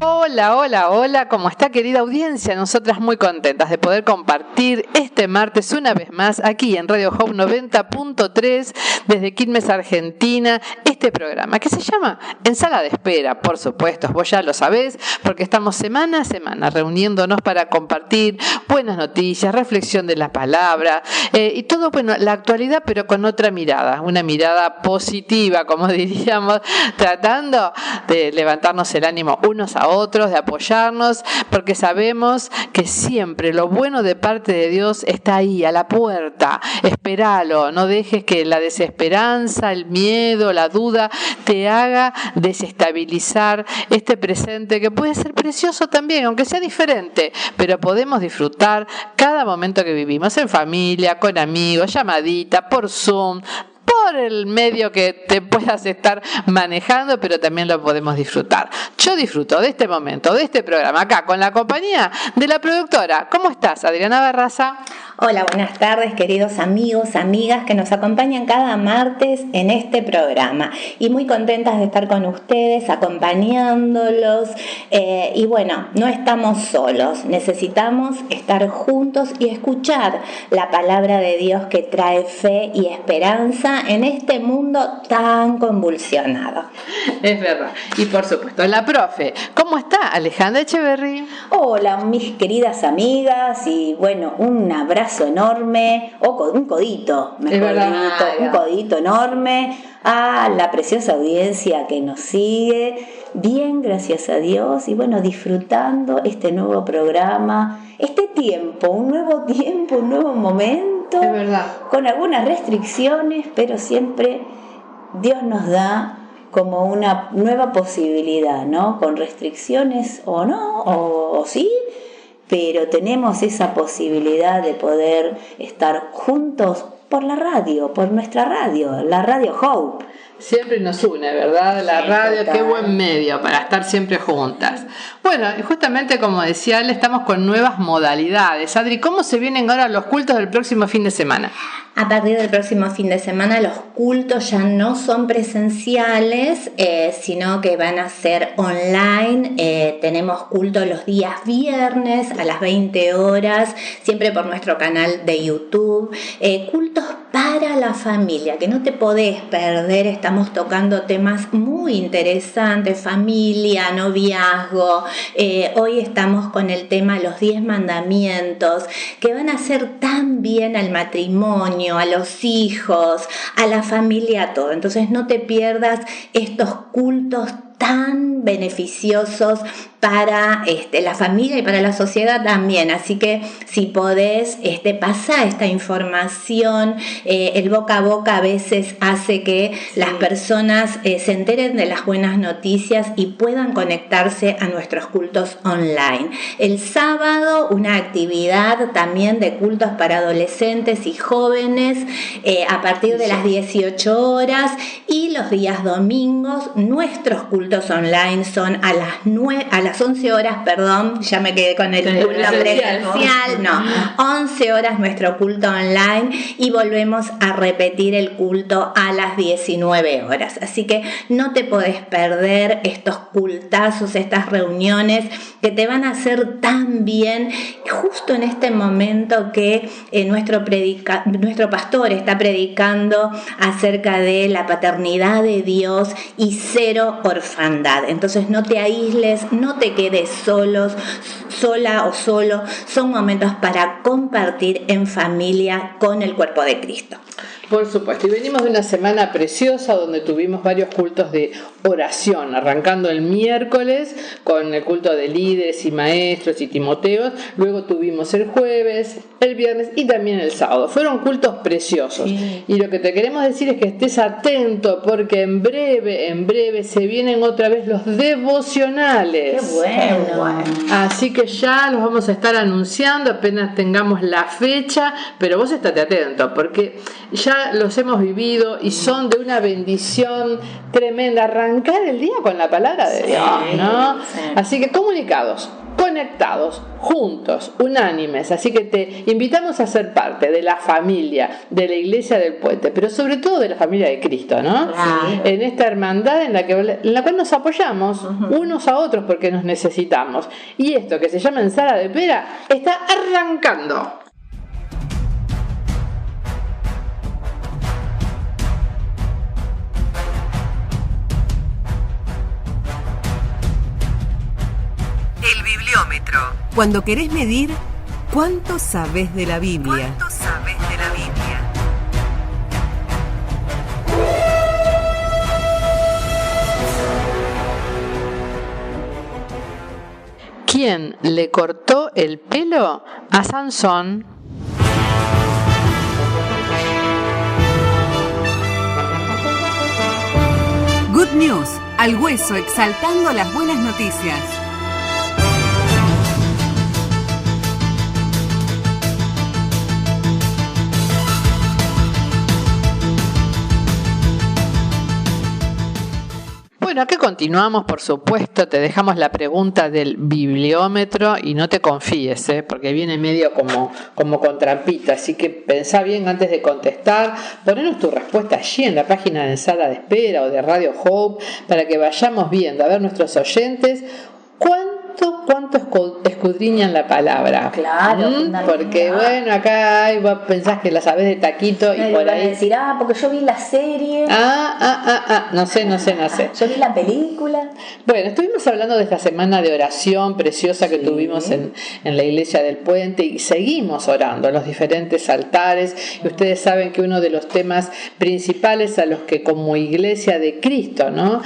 Hola, hola, hola, ¿cómo está, querida audiencia? Nosotras muy contentas de poder compartir este martes una vez más aquí en Radio Hope 90.3 desde Quilmes, Argentina, este programa que se llama En Sala de Espera, por supuesto, vos ya lo sabés, porque estamos semana a semana reuniéndonos para compartir buenas noticias, reflexión de la palabra y todo, bueno, la actualidad, pero con otra mirada, una mirada positiva, como diríamos, tratando de levantarnos el ánimo unos a otros, de apoyarnos, porque sabemos que siempre lo bueno de parte de Dios está ahí, a la puerta. Espéralo, no dejes que la desesperanza, el miedo, la duda te haga desestabilizar este presente que puede ser precioso también, aunque sea diferente, pero podemos disfrutar cada momento que vivimos en familia, con amigos, llamadita, por Zoom, por el medio que te puedas estar manejando, pero también lo podemos disfrutar. Yo disfruto de este momento, de este programa, acá con la compañía de la productora. ¿Cómo estás, Adriana Barraza? Hola, buenas tardes, queridos amigos, amigas que nos acompañan cada martes en este programa. Y muy contentas de estar con ustedes, acompañándolos. Y bueno, no estamos solos, necesitamos estar juntos y escuchar la palabra de Dios que trae fe y esperanza en este mundo tan convulsionado. Es verdad. Y por supuesto, la profe. ¿Cómo está, Alejandra Echeverry? Hola, mis queridas amigas, y bueno, un abrazo enorme, o un codito, mejor dicho, un codito enorme a la preciosa audiencia que nos sigue. Bien, gracias a Dios, y bueno, disfrutando este nuevo programa, este tiempo, un nuevo momento, es verdad, con algunas restricciones, pero siempre Dios nos da como una nueva posibilidad, ¿no? Con restricciones o no, o sí, pero tenemos esa posibilidad de poder estar juntos por la radio, por nuestra radio, la Radio Hope. Siempre nos une, ¿verdad? La radio, total. Qué buen medio para estar siempre juntas. Bueno, justamente como decía él, estamos con nuevas modalidades. Adri, ¿cómo se vienen ahora los cultos del próximo fin de semana? A partir del próximo fin de semana los cultos ya no son presenciales, sino que van a ser online. Tenemos culto los días viernes a las 20 horas, siempre por nuestro canal de YouTube. Cultos para la familia, que no te podés perder. Estamos tocando temas muy interesantes, familia, noviazgo. Hoy estamos con el tema los 10 mandamientos, que van a hacer tan bien al matrimonio, a los hijos, a la familia, a todo. Entonces no te pierdas estos cultos tan beneficiosos para la familia y para la sociedad también. Así que si podés, pasá esta información. El boca a boca a veces hace que las personas se enteren de las buenas noticias y puedan conectarse a nuestros cultos online. El sábado, una actividad también de cultos para adolescentes y jóvenes a partir de las 18 horas, y los días domingos nuestros cultos online son a las 11 horas, ya me quedé con el culto presencial, 11 horas nuestro culto online, y volvemos a repetir el culto a las 19 horas. Así que no te podés perder estos cultazos, estas reuniones que te van a hacer tan bien, justo en este momento que nuestro pastor está predicando acerca de la paternidad de Dios y cero orfandad. Entonces no te aísles, no te quedes sola o solo. Son momentos para compartir en familia con el cuerpo de Cristo. Por supuesto, y venimos de una semana preciosa donde tuvimos varios cultos de oración, arrancando el miércoles con el culto de líderes y maestros y timoteos, luego tuvimos el jueves, el viernes y también el sábado. Fueron cultos preciosos, sí. Y lo que te queremos decir es que estés atento, porque en breve se vienen otra vez los devocionales. ¡Qué bueno! Así que ya los vamos a estar anunciando apenas tengamos la fecha, pero vos estate atento, porque ya los hemos vivido y son de una bendición tremenda. Arrancar el día con la palabra de Dios, ¿no? Sí. Así que comunicados con conectados, juntos, unánimes. Así que te invitamos a ser parte de la familia de la Iglesia del Puente, pero sobre todo de la familia de Cristo, ¿no? Sí. En esta hermandad en la cual nos apoyamos unos a otros porque nos necesitamos. Y esto que se llama Ensalada de Pera está arrancando. El bibliómetro. Cuando querés medir cuánto sabés de la Biblia. ¿Cuánto sabés de la Biblia? ¿Quién le cortó el pelo a Sansón? Good News, al hueso, exaltando las buenas noticias. Bueno, acá continuamos, por supuesto, te dejamos la pregunta del bibliómetro y no te confíes, porque viene medio como con trampita, así que pensá bien antes de contestar, ponernos tu respuesta allí en la página de Sala de Espera o de Radio Hope para que vayamos viendo, a ver nuestros oyentes, ¿cuánto escudriñan la palabra? Claro, porque bueno, acá vos pensás que la sabés de taquito y por ahí decir, porque yo vi la serie. No sé. Yo vi la película. Bueno, estuvimos hablando de esta semana de oración preciosa que tuvimos en la Iglesia del Puente y seguimos orando en los diferentes altares, y ustedes saben que uno de los temas principales a los que como Iglesia de Cristo, ¿no?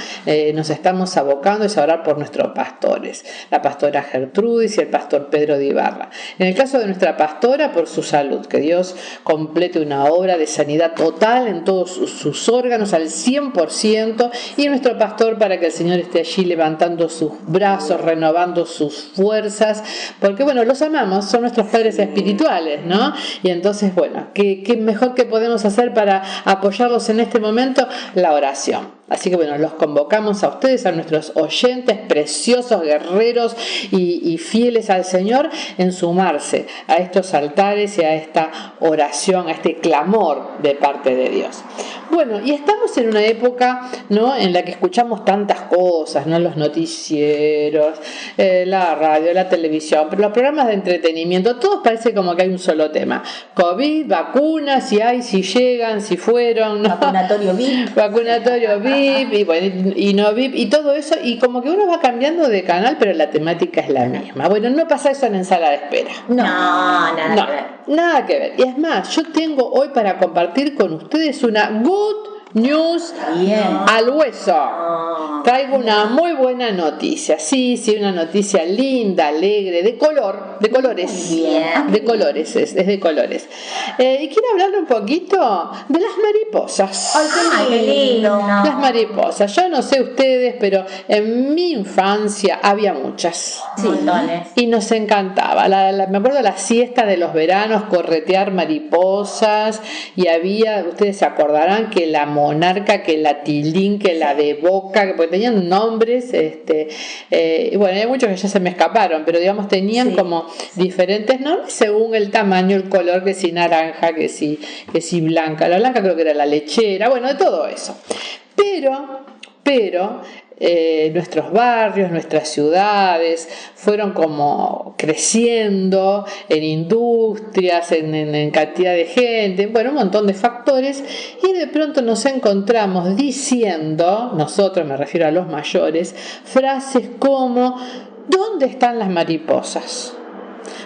Nos estamos abocando es a orar por nuestros pastores, la pastora Gertrudis y el pastor Pedro de Ibarra. En el caso de nuestra pastora, por su salud, que Dios complete una obra de sanidad total en todos sus órganos al 100%, y nuestro pastor para que el Señor esté allí levantando sus brazos, renovando sus fuerzas, porque bueno, los amamos, son nuestros padres espirituales, ¿no? Y entonces, bueno, ¿qué mejor que podemos hacer para apoyarlos en este momento? La oración. Así que bueno, los convocamos a ustedes, a nuestros oyentes preciosos, guerreros y fieles al Señor, en sumarse a estos altares y a esta oración, a este clamor de parte de Dios. Bueno, y estamos en una época, ¿no?, en la que escuchamos tantas cosas, ¿no? Los noticieros, la radio, la televisión, pero los programas de entretenimiento, todos parece como que hay un solo tema. COVID, vacunas, si hay, si llegan, si fueron, ¿no? Vacunatorio VIP. Vacunatorio VIP. Y, bueno, y no VIP y todo eso, y como que uno va cambiando de canal, pero la temática es la misma. Bueno, no pasa eso en Sala de Espera. Nada que ver. Y es más, yo tengo hoy para compartir con ustedes una Good News al hueso. Traigo una muy buena noticia. Sí, una noticia linda, alegre, de colores. Bien. De colores, es de colores. Y quiero hablarle un poquito de las mariposas. ¡Ay, qué lindo! Las mariposas. Yo no sé ustedes, pero en mi infancia había muchas. Sí. Montones. Y nos encantaba. Me acuerdo de la siesta de los veranos, corretear mariposas. Y había, ustedes se acordarán, que la monarca, que la tilín, que la de boca, porque tenían nombres, y bueno, hay muchos que ya se me escaparon, pero digamos tenían como diferentes nombres según el tamaño, el color, que si naranja, que si blanca. La blanca creo que era la lechera, bueno, de todo eso. Pero nuestros barrios, nuestras ciudades fueron como creciendo en industrias, en cantidad de gente, bueno, un montón de factores, y de pronto nos encontramos diciendo, nosotros, me refiero a los mayores, frases como ¿dónde están las mariposas?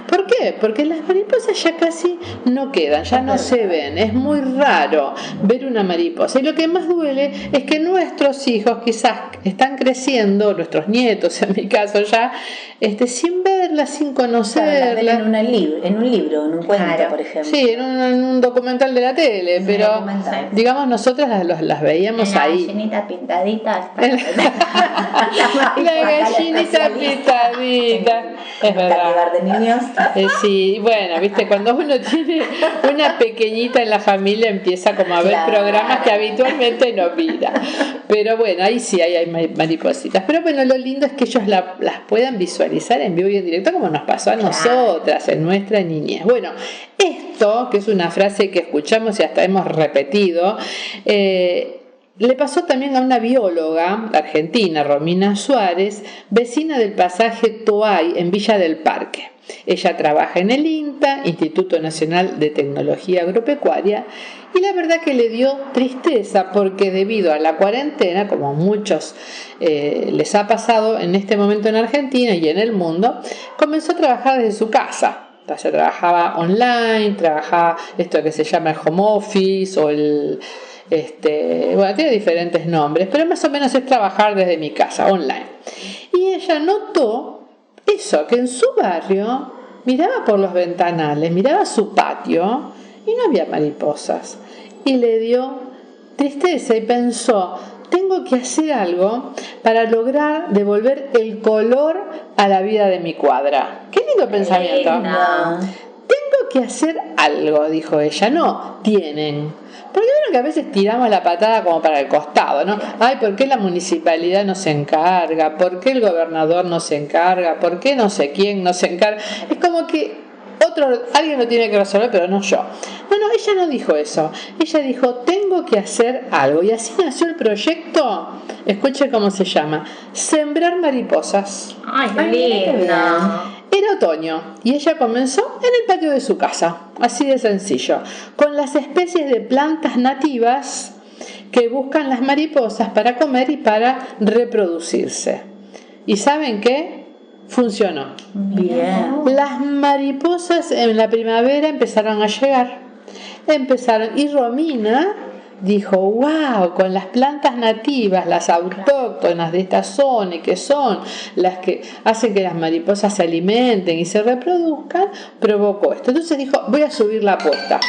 ¿Por qué? Porque las mariposas ya casi no quedan, ya no se ven. Es muy raro ver una mariposa. Y lo que más duele es que nuestros hijos quizás están creciendo, nuestros nietos en mi caso ya, sin verlas, sin conocerlas. Claro, en un libro, en un cuento, por ejemplo. Sí, en un documental de la tele, pero digamos nosotras las veíamos ahí. La gallinita pintadita. La gallinita pintadita. Es verdad. Lugar de niños. Sí, bueno, viste, cuando uno tiene una pequeñita en la familia empieza como a ver programas que habitualmente no mira. Pero bueno, ahí sí hay maripositas. Pero bueno, lo lindo es que ellos las puedan visualizar en vivo y en directo como nos pasó a nosotras en nuestra niñez. Bueno, esto, que es una frase que escuchamos y hasta hemos repetido, le pasó también a una bióloga argentina, Romina Suárez, vecina del pasaje Toay en Villa del Parque. Ella trabaja en el INTA, Instituto Nacional de Tecnología Agropecuaria, y la verdad que le dio tristeza porque debido a la cuarentena, como a muchos les ha pasado en este momento en Argentina y en el mundo, comenzó a trabajar desde su casa. Entonces trabajaba online, trabajaba esto que se llama el home office o el... bueno, tiene diferentes nombres, pero más o menos es trabajar desde mi casa, online. Y ella notó eso, que en su barrio miraba por los ventanales, miraba su patio y no había mariposas. Y le dio tristeza y pensó, tengo que hacer algo para lograr devolver el color a la vida de mi cuadra. ¡Qué lindo pensamiento! Tengo que hacer algo, dijo ella. No, tienen. Porque bueno que a veces tiramos la patada como para el costado, ¿no? Ay, ¿por qué la municipalidad no se encarga? ¿Por qué el gobernador no se encarga? ¿Por qué no sé quién no se encarga? Es como que alguien lo tiene que resolver, pero no yo. No, ella no dijo eso. Ella dijo, tengo que hacer algo. Y así nació el proyecto. Escuche cómo se llama. Sembrar mariposas. Ay, qué lindo. Era otoño y ella comenzó en el patio de su casa, así de sencillo, con las especies de plantas nativas que buscan las mariposas para comer y para reproducirse. ¿Y saben qué? Funcionó. Bien. Las mariposas en la primavera empezaron a llegar. Y Romina dijo, wow, con las plantas nativas, las autóctonas de esta zona, y que son las que hacen que las mariposas se alimenten y se reproduzcan, provocó esto. Entonces dijo, voy a subir la apuesta.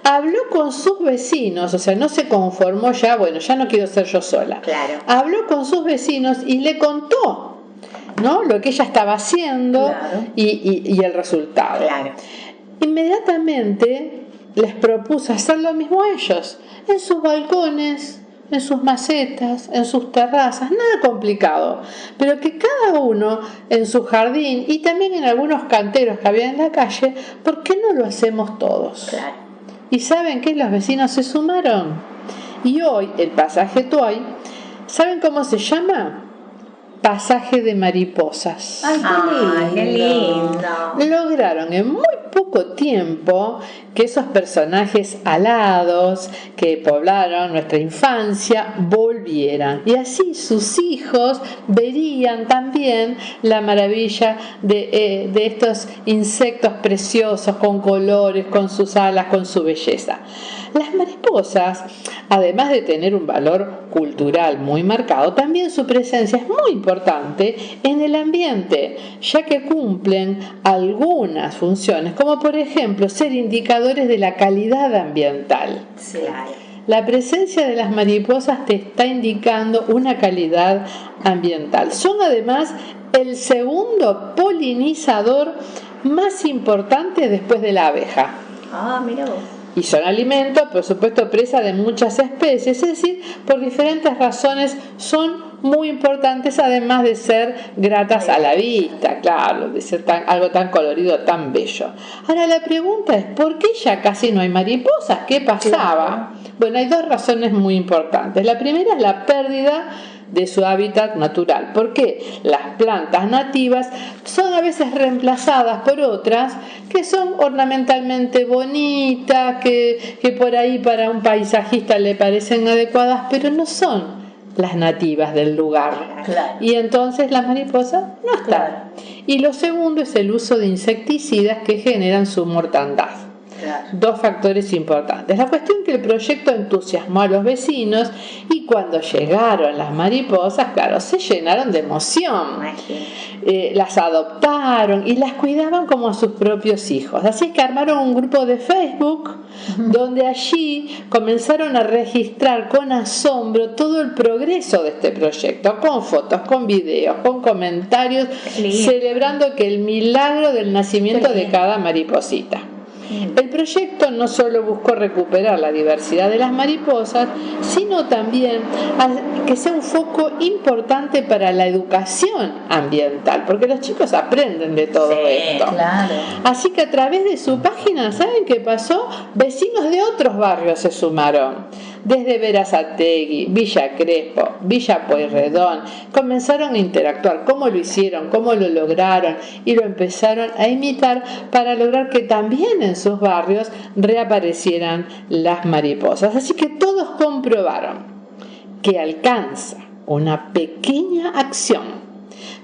Habló con sus vecinos, o sea, no se conformó ya, bueno, ya no quiero ser yo sola. Claro. Habló con sus vecinos y le contó, ¿no?, lo que ella estaba haciendo, y el resultado. Claro. Inmediatamente les propuso hacer lo mismo a ellos, en sus balcones, en sus macetas, en sus terrazas, nada complicado, pero que cada uno en su jardín y también en algunos canteros que había en la calle, ¿por qué no lo hacemos todos? Claro. ¿Y saben qué? Los vecinos se sumaron. Y hoy el pasaje Toay, ¿saben cómo se llama? Pasaje de mariposas. ¡Ay, qué lindo! Lograron en muy poco tiempo que esos personajes alados que poblaron nuestra infancia volvieran. Y así sus hijos verían también la maravilla de estos insectos preciosos, con colores, con sus alas, con su belleza. Las mariposas, además de tener un valor cultural muy marcado, también su presencia es muy importante en el ambiente, ya que cumplen algunas funciones, como por ejemplo ser indicadores de la calidad ambiental. Sí. La presencia de las mariposas te está indicando una calidad ambiental. Son además el segundo polinizador más importante después de la abeja. Mira vos. Y son alimento, por supuesto, presa de muchas especies, es decir, por diferentes razones son muy importantes, además de ser gratas a la vista, claro, de ser algo tan colorido, tan bello. Ahora la pregunta es, ¿por qué ya casi no hay mariposas? ¿Qué pasaba? Bueno, hay dos razones muy importantes. La primera es la pérdida de su hábitat natural, porque las plantas nativas son a veces reemplazadas por otras que son ornamentalmente bonitas, que por ahí para un paisajista le parecen adecuadas, pero no son las nativas del lugar. Claro. Y entonces las mariposas no están. Y lo segundo es el uso de insecticidas que generan su mortandad. Claro. Dos factores importantes. La cuestión que el proyecto entusiasmó a los vecinos y cuando llegaron las mariposas, claro, se llenaron de emoción. Las adoptaron y las cuidaban como a sus propios hijos. Así es que armaron un grupo de Facebook donde allí comenzaron a registrar con asombro todo el progreso de este proyecto, con fotos, con videos, con comentarios, celebrando que el milagro del nacimiento de cada mariposita. El proyecto no solo buscó recuperar la diversidad de las mariposas, sino también que sea un foco importante para la educación ambiental, porque los chicos aprenden de todo esto. Claro. Así que a través de su página, ¿saben qué pasó? Vecinos de otros barrios se sumaron. Desde Berazategui, Villa Crespo, Villa Pueyrredón, comenzaron a interactuar. ¿Cómo lo hicieron? ¿Cómo lo lograron? Y lo empezaron a imitar para lograr que también en sus barrios reaparecieran las mariposas. Así que todos comprobaron que alcanza una pequeña acción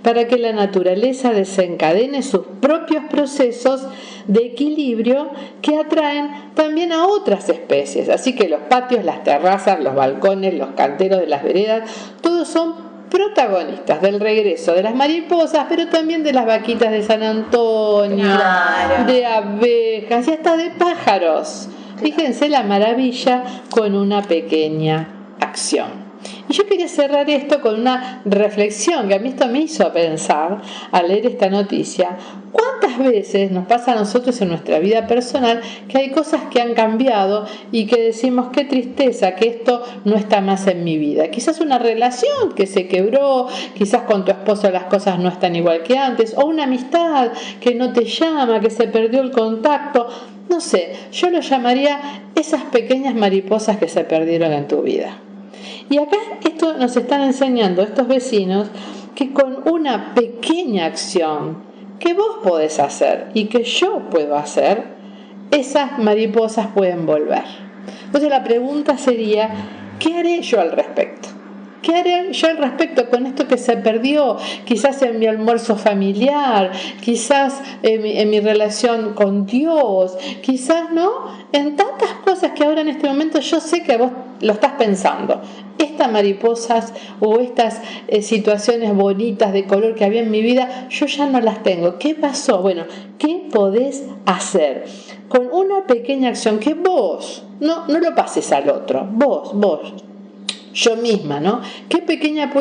para que la naturaleza desencadene sus propios procesos de equilibrio que atraen también a otras especies. Así que los patios, las terrazas, los balcones, los canteros de las veredas, todos son protagonistas del regreso de las mariposas, pero también de las vaquitas de San Antonio, de abejas y hasta de pájaros. Fíjense la maravilla con una pequeña acción. Y yo quería cerrar esto con una reflexión que a mí esto me hizo pensar al leer esta noticia. ¿Cuántas veces nos pasa a nosotros en nuestra vida personal que hay cosas que han cambiado y que decimos qué tristeza que esto no está más en mi vida? Quizás una relación que se quebró, quizás con tu esposo las cosas no están igual que antes, o una amistad que no te llama, que se perdió el contacto. No sé, yo lo llamaría esas pequeñas mariposas que se perdieron en tu vida. Y acá esto nos están enseñando estos vecinos que con una pequeña acción que vos podés hacer y que yo puedo hacer, esas mariposas pueden volver. Entonces la pregunta sería, ¿qué haré yo al respecto? ¿Qué haré yo al respecto con esto que se perdió? Quizás en mi almuerzo familiar, quizás en mi relación con Dios, quizás no, en tantas cosas que ahora en este momento yo sé que vos lo estás pensando. Estas mariposas o estas situaciones bonitas de color que había en mi vida, yo ya no las tengo. ¿Qué pasó? Bueno, ¿qué podés hacer? Con una pequeña acción que vos, no lo pases al otro, vos, yo misma, ¿no? ¿Qué pequeña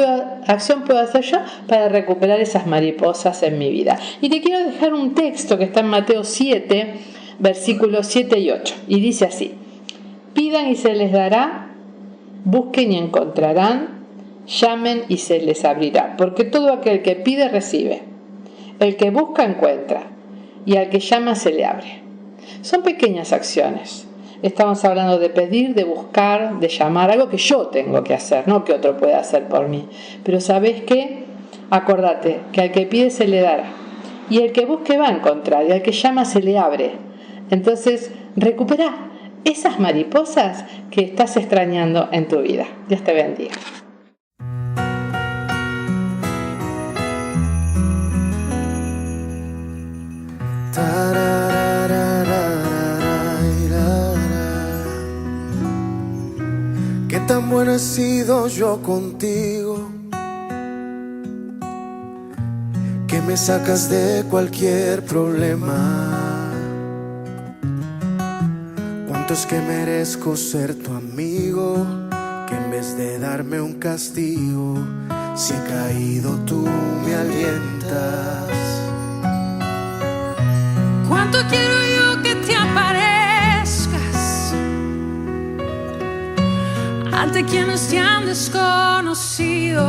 acción puedo hacer yo para recuperar esas mariposas en mi vida? Y te quiero dejar un texto que está en Mateo 7, versículos 7 y 8. Y dice así: pidan y se les dará, busquen y encontrarán, llamen y se les abrirá. Porque todo aquel que pide recibe, el que busca encuentra, y al que llama se le abre. Son pequeñas acciones. Estamos hablando de pedir, de buscar, de llamar, algo que yo tengo que hacer, no que otro pueda hacer por mí. Pero ¿sabes qué? Acordate que al que pide se le dará, y el que busque va a encontrar, y al que llama se le abre. Entonces, recupera esas mariposas que estás extrañando en tu vida. Dios te bendiga. Qué tan bueno he sido yo contigo, que me sacas de cualquier problema. Cuánto es que merezco ser tu amigo, que en vez de darme un castigo, si he caído tú me alientas. Cuánto quiero yo que te aparezcas ante quienes te han desconocido.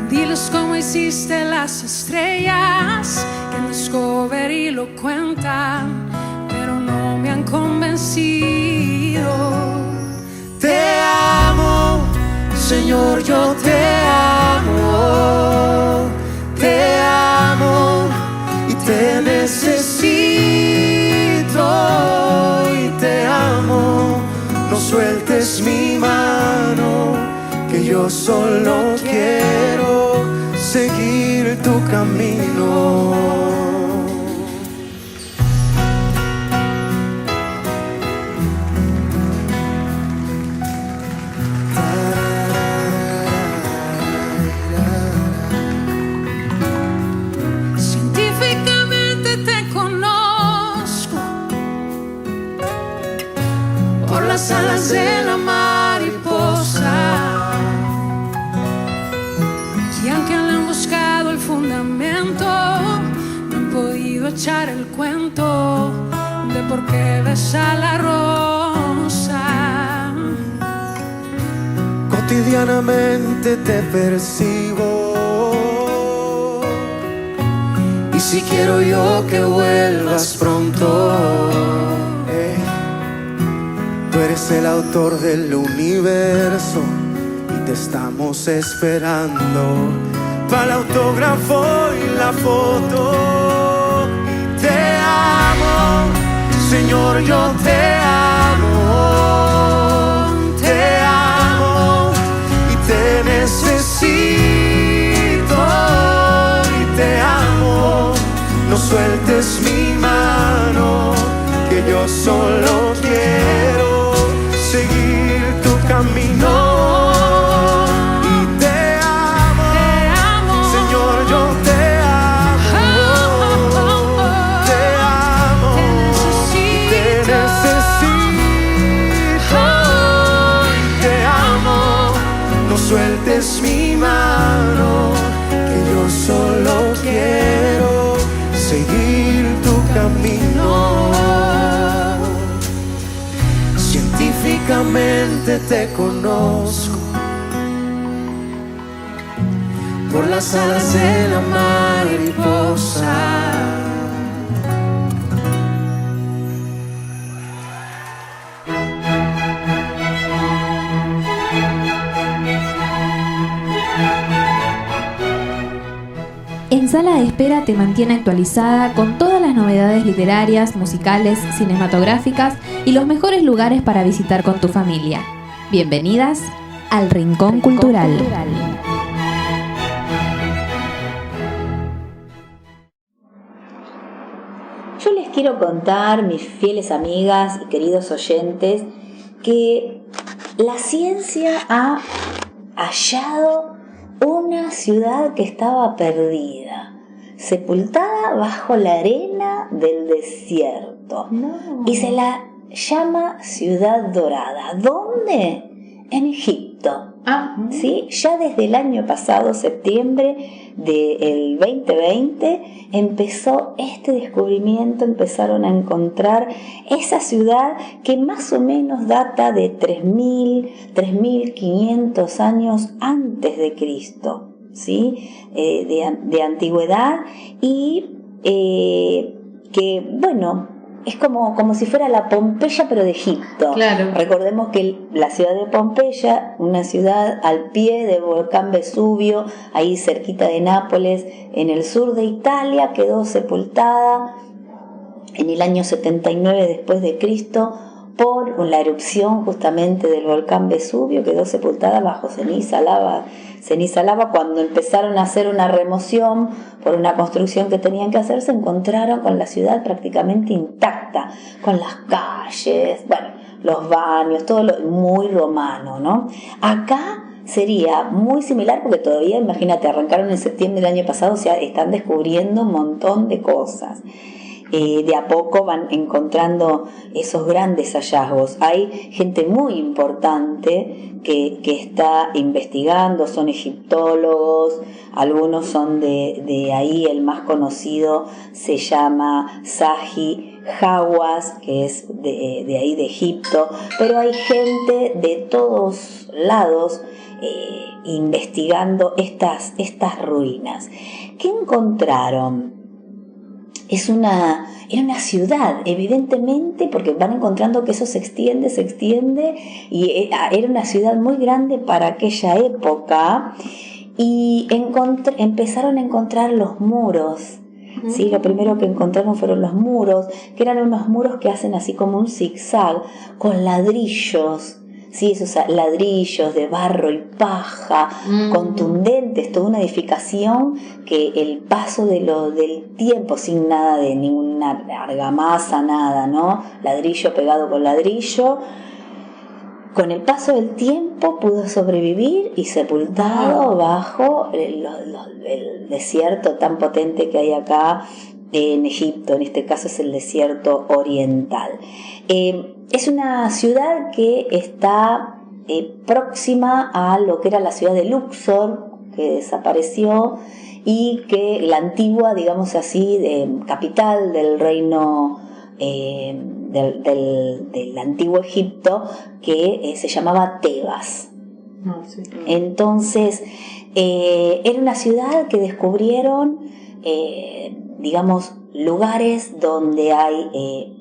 Diles cómo hiciste las estrellas, que en Discovery lo cuentan, pero no me han convencido. Te amo, Señor, yo te amo. Te amo y te necesito. Y te amo, no sueltes mi mano, que yo solo quiero seguir tu camino. echar el cuento de por qué besa la rosa. Cotidianamente te persigo, y si quiero yo que vuelvas pronto. Tú eres el autor del universo y te estamos esperando para el autógrafo y la foto. Te amo, Señor, yo te amo y te necesito y te amo. No sueltes mi mano, que yo solo quiero seguir tu camino. Sueltes mi mano, que yo solo quiero seguir tu camino. Científicamente te conozco por las alas de la mariposa. En Sala de Espera te mantiene actualizada con todas las novedades literarias, musicales, cinematográficas y los mejores lugares para visitar con tu familia. Bienvenidas al Rincón Cultural. Yo les quiero contar, mis fieles amigas y queridos oyentes, que la ciencia ha hallado una ciudad que estaba perdida, sepultada bajo la arena del desierto. No. Y se la llama Ciudad Dorada. ¿Dónde? En Egipto. ¿Sí? Ya desde el año pasado, septiembre del 2020, empezó este descubrimiento, empezaron a encontrar esa ciudad que más o menos data de 3.500 años antes de Cristo, ¿sí? De antigüedad, y que, bueno, es como si fuera la Pompeya pero de Egipto. Claro. Recordemos que la ciudad de Pompeya, una ciudad al pie del volcán Vesubio, ahí cerquita de Nápoles, en el sur de Italia, quedó sepultada en el año 79 después de Cristo por la erupción justamente del volcán Vesubio. Quedó sepultada bajo ceniza, lava. Cuando empezaron a hacer una remoción por una construcción que tenían que hacer, se encontraron con la ciudad prácticamente intacta, con las calles, bueno, los baños, todo muy romano, ¿no? Acá sería muy similar, porque todavía, imagínate, arrancaron en septiembre del año pasado, o sea, están descubriendo un montón de cosas. De a poco van encontrando esos grandes hallazgos. Hay gente muy importante que está investigando, son egiptólogos, algunos son de ahí, el más conocido se llama Zahi Hawass, que es de ahí de Egipto, pero hay gente de todos lados investigando estas ruinas. ¿Qué encontraron? Era una ciudad, evidentemente, porque van encontrando que eso se extiende, y era una ciudad muy grande para aquella época, y empezaron a encontrar los muros. ¿Sí? Lo primero que encontraron fueron los muros, que eran unos muros que hacen así como un zigzag, con ladrillos. Sí, esos ladrillos de barro y paja, contundentes, toda una edificación que el paso del tiempo, sin nada de ninguna argamasa, nada, ¿no? Ladrillo pegado con ladrillo, con el paso del tiempo pudo sobrevivir y sepultado bajo el desierto tan potente que hay acá en Egipto. En este caso es el desierto oriental. Es una ciudad que está próxima a lo que era la ciudad de Luxor, que desapareció y que la antigua, digamos así, capital del reino del antiguo Egipto, que se llamaba Tebas. Entonces era una ciudad que descubrieron, digamos, lugares donde hay,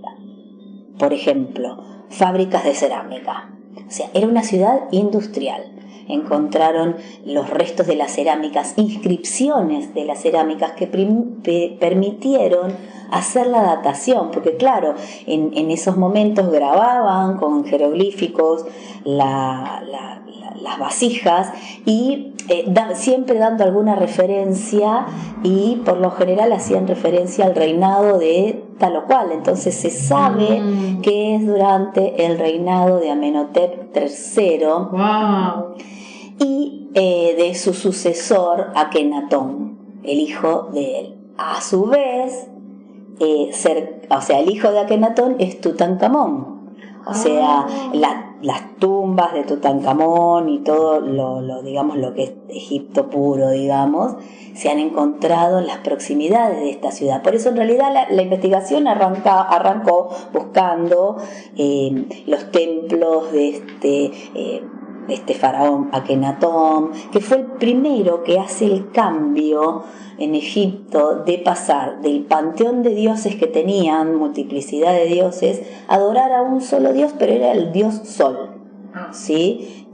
por ejemplo, fábricas de cerámica. O sea, era una ciudad industrial. Encontraron los restos de las cerámicas, inscripciones de las cerámicas que permitieron hacer la datación, porque claro, en esos momentos grababan con jeroglíficos las vasijas y siempre dando alguna referencia, y por lo general hacían referencia al reinado de tal o cual. Entonces se sabe que es durante el reinado de Amenhotep III. Wow. Y de su sucesor Akenatón, el hijo de él. A su vez, el hijo de Akenatón es Tutankamón. O sea, las tumbas de Tutankamón y todo digamos, lo que es Egipto puro, digamos, se han encontrado en las proximidades de esta ciudad. Por eso en realidad la investigación arrancó buscando los templos de este faraón Akenatón, que fue el primero que hace el cambio en Egipto de pasar del panteón de dioses que tenían, multiplicidad de dioses, a adorar a un solo dios, pero era el dios Sol, ¿sí?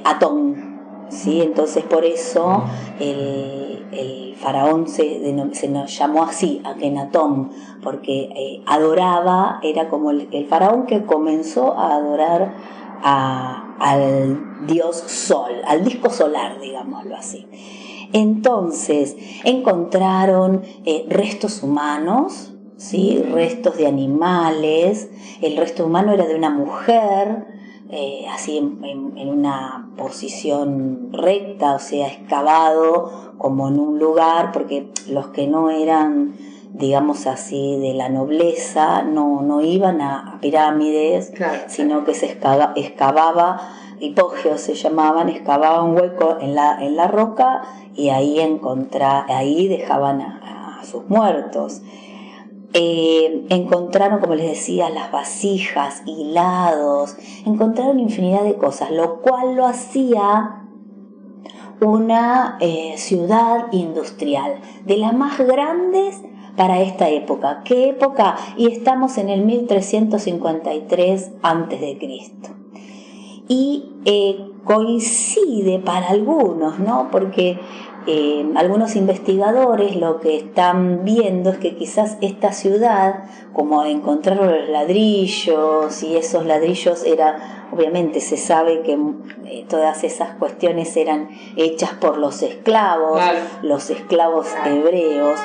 Atón, ¿sí? Entonces por eso el faraón se nos llamó así, Akenatón, porque adoraba, era como el faraón que comenzó a adorar al dios Sol, al disco solar, digámoslo así. Entonces encontraron restos humanos, ¿sí? Restos de animales. El resto humano era de una mujer, así en una posición recta, o sea, excavado como en un lugar, porque los que no eran, digamos así, de la nobleza no iban a pirámides, claro, sino que se excavaba, hipógeos se llamaban, excavaba un hueco en la roca y ahí dejaban a sus muertos. Encontraron, como les decía, las vasijas, hilados, encontraron infinidad de cosas, lo cual lo hacía una ciudad industrial, de las más grandes para esta época. ¿Qué época? Y estamos en el 1353 a.C. Y coincide para algunos, ¿no? Porque algunos investigadores lo que están viendo es que quizás esta ciudad, como encontraron los ladrillos, y esos ladrillos obviamente se sabe que todas esas cuestiones eran hechas por los esclavos, claro, los esclavos hebreos.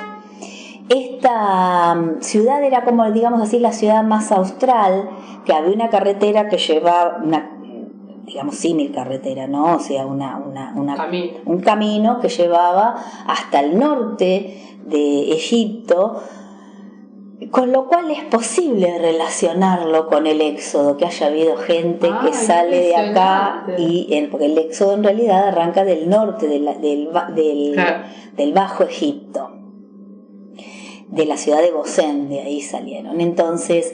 Esta ciudad era como, digamos así, la ciudad más austral, que había una carretera que llevaba digamos, símil carretera, ¿no? O sea, un camino que llevaba hasta el norte de Egipto, con lo cual es posible relacionarlo con el éxodo, que haya habido gente que sale de acá, porque el éxodo en realidad arranca del norte, del Bajo Egipto, de la ciudad de Gosén, de ahí salieron. Entonces,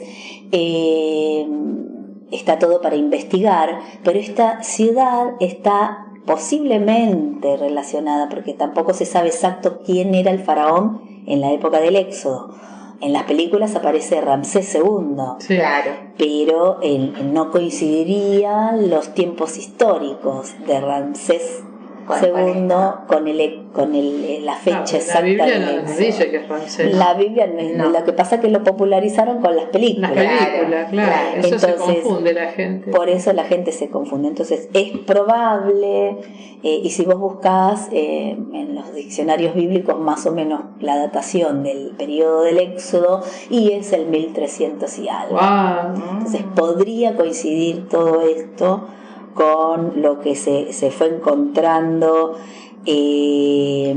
está todo para investigar, pero esta ciudad está posiblemente relacionada, porque tampoco se sabe exacto quién era el faraón en la época del éxodo. En las películas aparece Ramsés II, claro, pero no coincidirían los tiempos históricos de Ramsés II con la fecha exacta. La Biblia no nos dice que es Ramsés. La Biblia no. Lo que pasa es que lo popularizaron con las películas. Claro. Eso entonces, se confunde la gente. Por eso la gente se confunde. Entonces es probable, y si vos buscás en los diccionarios bíblicos más o menos la datación del periodo del Éxodo, y es el 1300 y algo. Wow. Entonces podría coincidir todo esto con lo que se fue encontrando, y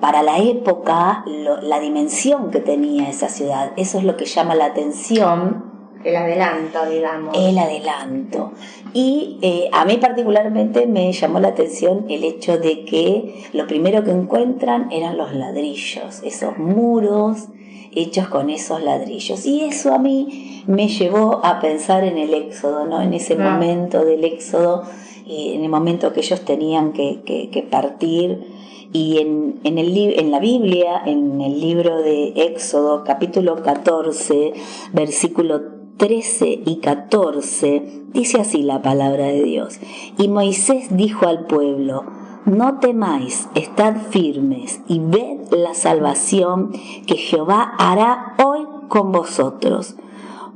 para la época la dimensión que tenía esa ciudad. Eso es lo que llama la atención, El adelanto, digamos. El adelanto. Y a mí particularmente me llamó la atención el hecho de que lo primero que encuentran eran los ladrillos, esos muros hechos con esos ladrillos. Y eso a mí me llevó a pensar en el Éxodo, ¿no? En ese momento del Éxodo, en el momento que ellos tenían que partir. Y en la Biblia, en el libro de Éxodo, capítulo 14, versículo 13 y 14, dice así la palabra de Dios. Y Moisés dijo al pueblo: no temáis, estad firmes y ved la salvación que Jehová hará hoy con vosotros,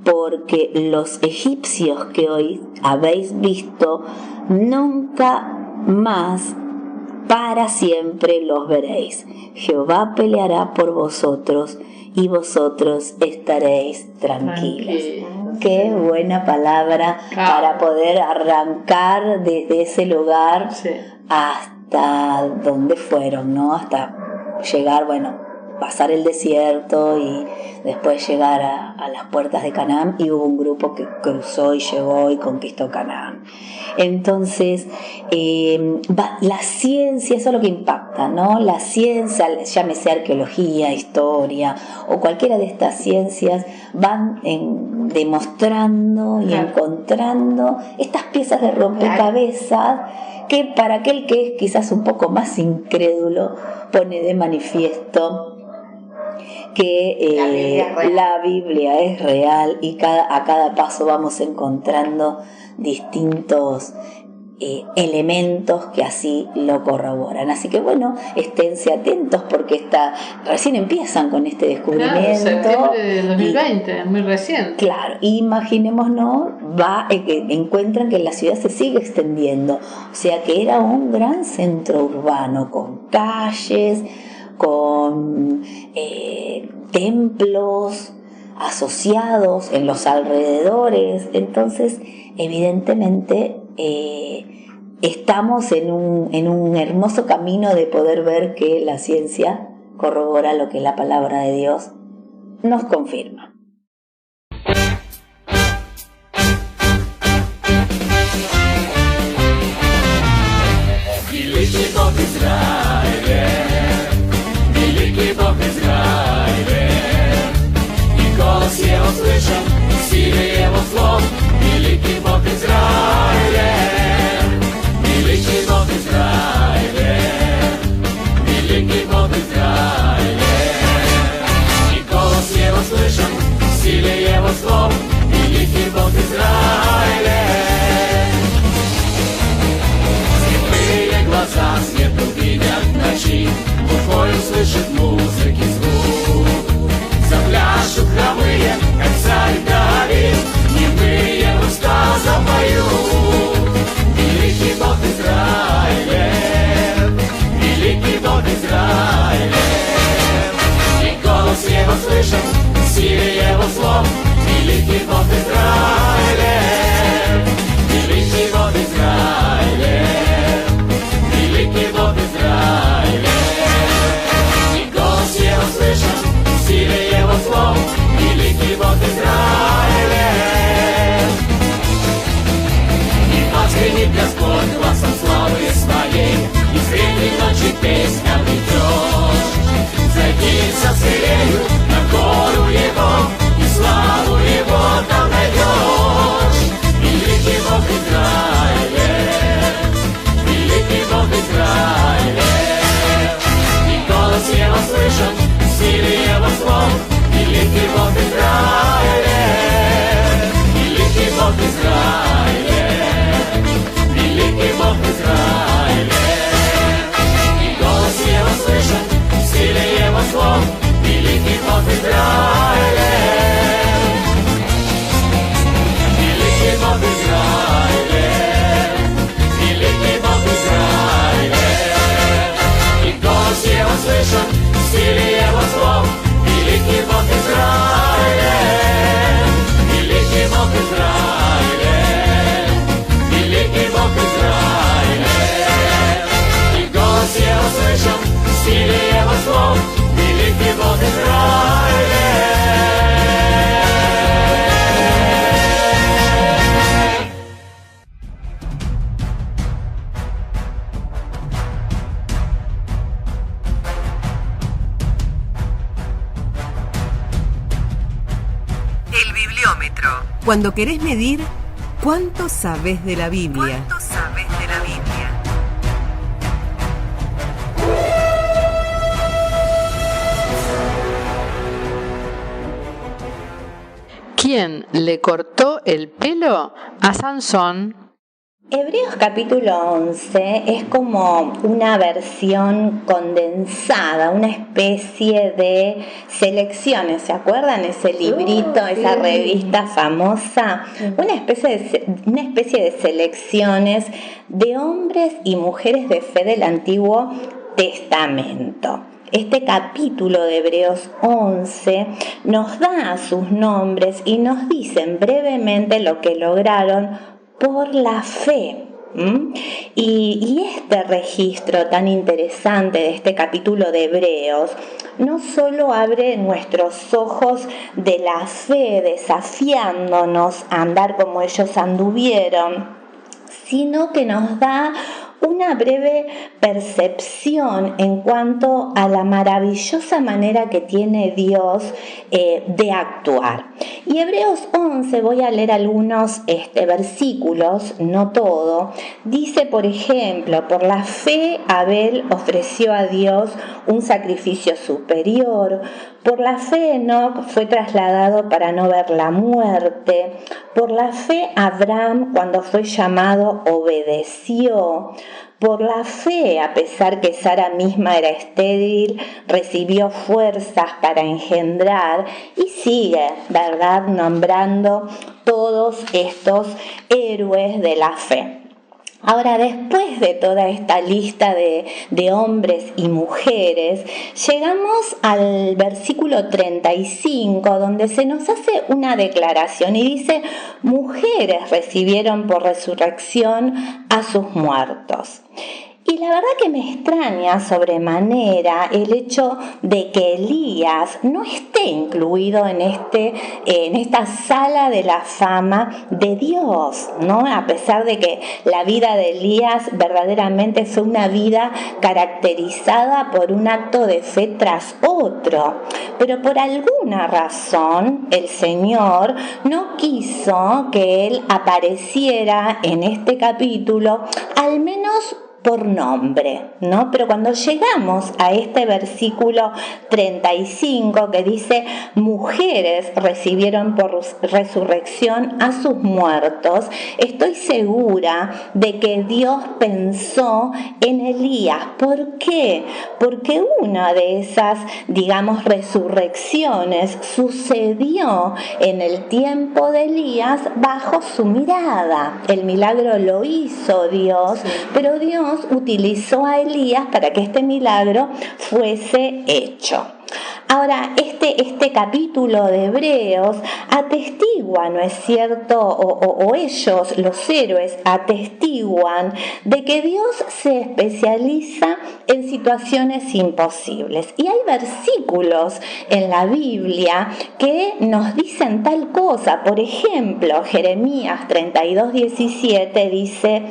porque los egipcios que hoy habéis visto, nunca más para siempre los veréis. Jehová peleará por vosotros y vosotros estaréis tranquilos. Qué buena palabra para poder arrancar desde ese lugar hasta donde fueron, ¿no? Hasta llegar, pasar el desierto y después llegar a las puertas de Canaán, y hubo un grupo que cruzó y llegó y conquistó Canaán. Entonces, la ciencia, eso es lo que impacta, ¿no? La ciencia, llámese arqueología, historia o cualquiera de estas ciencias, van demostrando y encontrando estas piezas de rompecabezas que para aquel que es quizás un poco más incrédulo pone de manifiesto que la Biblia es real y a cada paso vamos encontrando distintos elementos que así lo corroboran. Así que esténse atentos porque recién empiezan con este descubrimiento. Claro, septiembre de 2020, muy reciente. Claro, imaginémonos, encuentran que la ciudad se sigue extendiendo, o sea que era un gran centro urbano con calles, con templos asociados en los alrededores. Entonces, evidentemente, estamos en un hermoso camino de poder ver que la ciencia corrobora lo que la palabra de Dios nos confirma. Великий Бог Израиля, и голос Его слышен, в силе Его слов. Великий Бог Израиля, великий Бог Израиля, великий Бог Израиля, и голос Его слышен, в силе Его слов. Великий Бог Израиля. Слепые глаза свет увидят ночи, ухой услышит музыки звук. Запляшут хромые, как царь Давид, немые уста запоют. Великий Бог Израиля, великий Бог Израиля, и голос Его слышен, в силе Его слов. Великий Бог Израиля, великий Бог Израиля, великий Бог Израиля, и голос Его слышен, в силе Его слов. Великий Бог Израиля. И возгремит Господь гласом славы своей, и среди ночи песня обретешь. Зайдись вселенную на гору Его, и славу Его там найдешь. Великий Бог Израиля, великий Бог Израиля, и голос Его слышен, в силе Его слов. Великий Бог Израиля, великий Бог Израиля, великий Бог Израиля, и голос Его слышен, в силе Его слов. Великий Бог Израиля, великий Бог Израиля, великий Бог Израиля, и голос Его слышен, в силе Его слов. Великий Бог Израиля, великий Бог Израиля, великий Бог Израиля, и голос Его слышен, в силе Его слов. Великий Бог Израиля. Cuando querés medir cuánto sabés de la Biblia. ¿Cuánto sabés de la Biblia? ¿Quién le cortó el pelo a Sansón? Hebreos capítulo 11 es como una versión condensada, una especie de selecciones, ¿se acuerdan? Ese librito, esa revista famosa, una especie de selecciones de hombres y mujeres de fe del Antiguo Testamento. Este capítulo de Hebreos 11 nos da sus nombres y nos dicen brevemente lo que lograron por la fe. Y este registro tan interesante de este capítulo de Hebreos no solo abre nuestros ojos de la fe, desafiándonos a andar como ellos anduvieron, sino que nos da una breve percepción en cuanto a la maravillosa manera que tiene Dios de actuar. Y Hebreos 11, voy a leer algunos versículos, no todo. Dice, por ejemplo, por la fe Abel ofreció a Dios un sacrificio superior. Por la fe Enoc fue trasladado para no ver la muerte. Por la fe Abraham, cuando fue llamado, obedeció. Por la fe, a pesar que Sara misma era estéril, recibió fuerzas para engendrar, y sigue, ¿verdad?, nombrando todos estos héroes de la fe. Ahora, después de toda esta lista de hombres y mujeres, llegamos al versículo 35, donde se nos hace una declaración y dice: mujeres recibieron por resurrección a sus muertos. Y la verdad que me extraña sobremanera el hecho de que Elías no esté incluido en esta sala de la fama de Dios, ¿no? A pesar de que la vida de Elías verdaderamente fue una vida caracterizada por un acto de fe tras otro. Pero por alguna razón el Señor no quiso que él apareciera en este capítulo, al menos por nombre, ¿no? Pero cuando llegamos a este versículo 35 que dice: mujeres recibieron por resurrección a sus muertos, estoy segura de que Dios pensó en Elías. ¿Por qué? Porque una de esas, resurrecciones sucedió en el tiempo de Elías bajo su mirada. El milagro lo hizo Dios, pero Dios utilizó a Elías para que este milagro fuese hecho. Ahora, este capítulo de Hebreos atestigua, ¿no es cierto? O ellos, los héroes, atestiguan de que Dios se especializa en situaciones imposibles. Y hay versículos en la Biblia que nos dicen tal cosa. Por ejemplo, Jeremías 32:17 dice: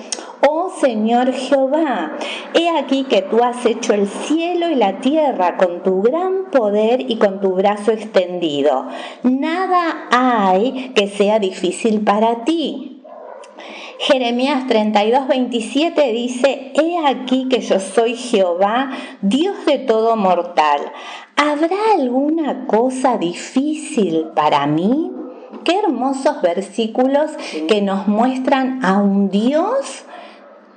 oh Señor Jehová, he aquí que tú has hecho el cielo y la tierra con tu gran poder y con tu brazo extendido. Nada hay que sea difícil para ti. Jeremías 32:27 dice: he aquí que yo soy Jehová, Dios de todo mortal. ¿Habrá alguna cosa difícil para mí? Qué hermosos versículos que nos muestran a un Dios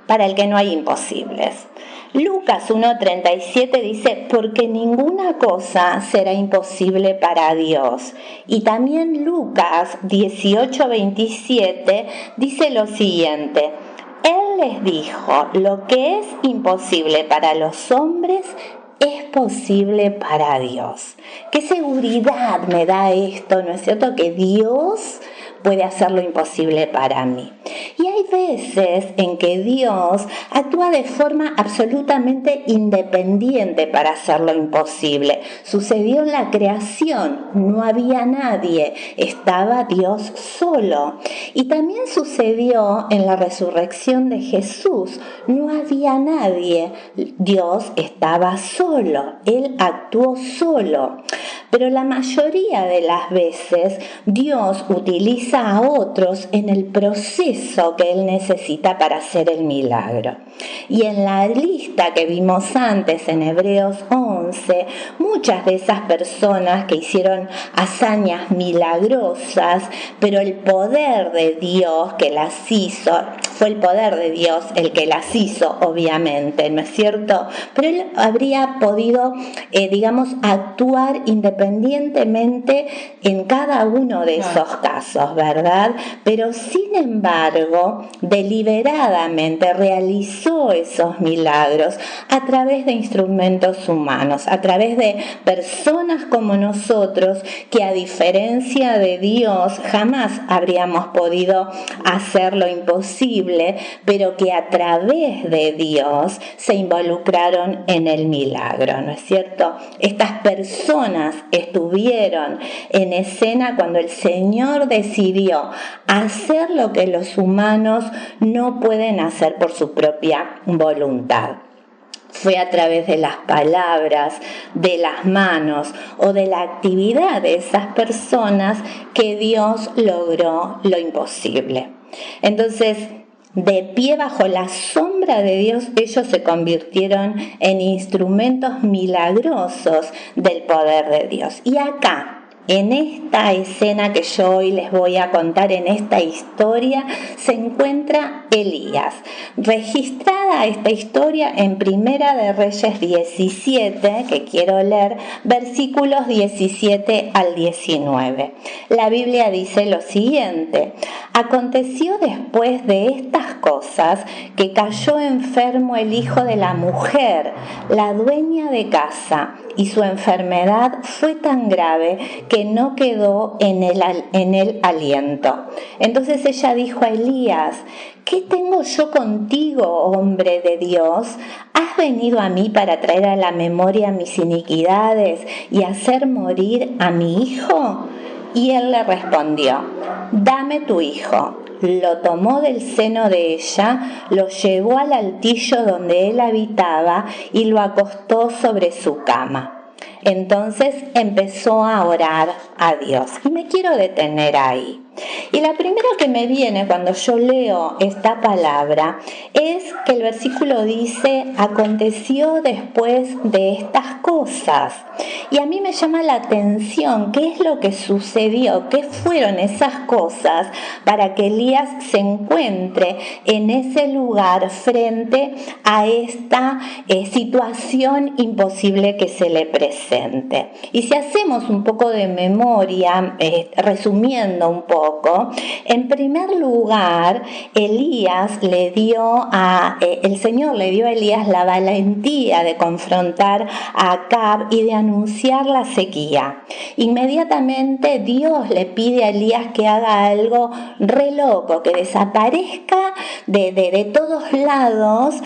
para el que no hay imposibles. Lucas 1:37 dice: porque ninguna cosa será imposible para Dios. Y también Lucas 18:27 dice lo siguiente: Él les dijo: lo que es imposible para los hombres es posible para Dios. Qué seguridad me da esto, ¿no es cierto? Que Dios puede hacer lo imposible para mí. Y hay veces en que Dios actúa de forma absolutamente independiente para hacer lo imposible. Sucedió en la creación, no había nadie, estaba Dios solo. Y también sucedió en la resurrección de Jesús, no había nadie, Dios estaba solo, Él actuó solo. pero la mayoría de las veces Dios utiliza a otros en el proceso que Él necesita para hacer el milagro. Y en la lista que vimos antes en Hebreos 11, muchas de esas personas que hicieron hazañas milagrosas, pero el poder de Dios que las hizo, fue el poder de Dios el que las hizo, obviamente, ¿no es cierto? Pero Él habría podido, actuar independientemente en cada uno de esos casos, ¿verdad? Pero sin embargo, deliberadamente realizó esos milagros a través de instrumentos humanos, a través de personas como nosotros, que a diferencia de Dios jamás habríamos podido hacer lo imposible, pero que a través de Dios se involucraron en el milagro, ¿no es cierto? Estas personas estuvieron en escena cuando el Señor decidió hacer lo que los humanos no pueden hacer por su propia voluntad. Fue a través de las palabras, de las manos o de la actividad de esas personas que Dios logró lo imposible. Entonces, de pie bajo la sombra de Dios, ellos se convirtieron en instrumentos milagrosos del poder de Dios. Y acá, en esta escena que yo hoy les voy a contar, en esta historia, se encuentra Elías. Registrada esta historia en Primera de Reyes 17, que quiero leer, versículos 17 al 19. La Biblia dice lo siguiente: aconteció después de estas cosas que cayó enfermo el hijo de la mujer, la dueña de casa, y su enfermedad fue tan grave que no quedó en el aliento. Entonces ella dijo a Elías: ¿qué tengo yo contigo, hombre de Dios? ¿Has venido a mí para traer a la memoria mis iniquidades y hacer morir a mi hijo? Y él le respondió: dame tu hijo. Lo tomó del seno de ella, lo llevó al altillo donde él habitaba y lo acostó sobre su cama. Entonces empezó a orar a Dios. Y me quiero detener ahí. Y la primera que me viene cuando yo leo esta palabra es que el versículo dice: aconteció después de estas cosas. Y a mí me llama la atención qué es lo que sucedió, qué fueron esas cosas para que Elías se encuentre en ese lugar frente a esta situación imposible que se le presente. Y si hacemos un poco de memoria, resumiendo un poco, en primer lugar, el Señor le dio a Elías la valentía de confrontar a Acab y de anunciar la sequía. Inmediatamente Dios le pide a Elías que haga algo re loco, que desaparezca de todos lados,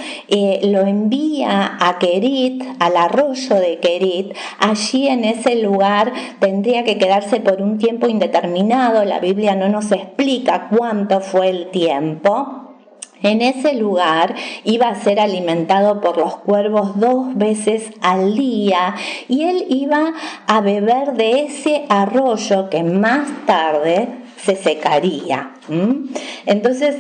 lo envía a Kerit, al arroyo de Kerit. Allí en ese lugar tendría que quedarse por un tiempo indeterminado. La Biblia no nos explica cuánto fue el tiempo. En ese lugar iba a ser alimentado por los cuervos 2 veces al día y él iba a beber de ese arroyo que más tarde se secaría. Entonces,